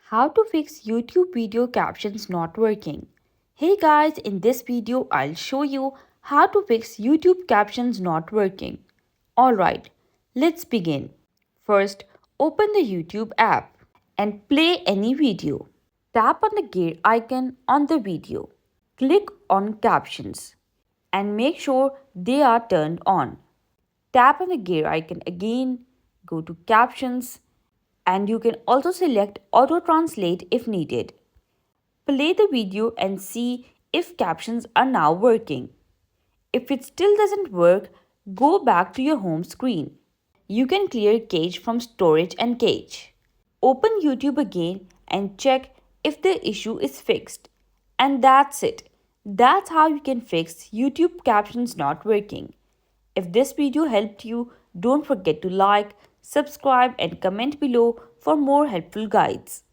How to fix YouTube video captions not working. Hey guys, in this video I'll show you how to fix YouTube captions not working. Alright, let's begin. First, open the YouTube app and play any video. Tap on the gear icon on the video. Click on Captions and make sure they are turned on. Tap on the gear icon again, go to Captions, and you can also select Auto Translate if needed. Play the video and see if captions are now working. If it still doesn't work, go back to your home screen. You can clear cache from storage and cache. Open YouTube again and check if the issue is fixed. And that's it. That's how you can fix YouTube captions not working. If this video helped you, don't forget to like, subscribe and comment below for more helpful guides.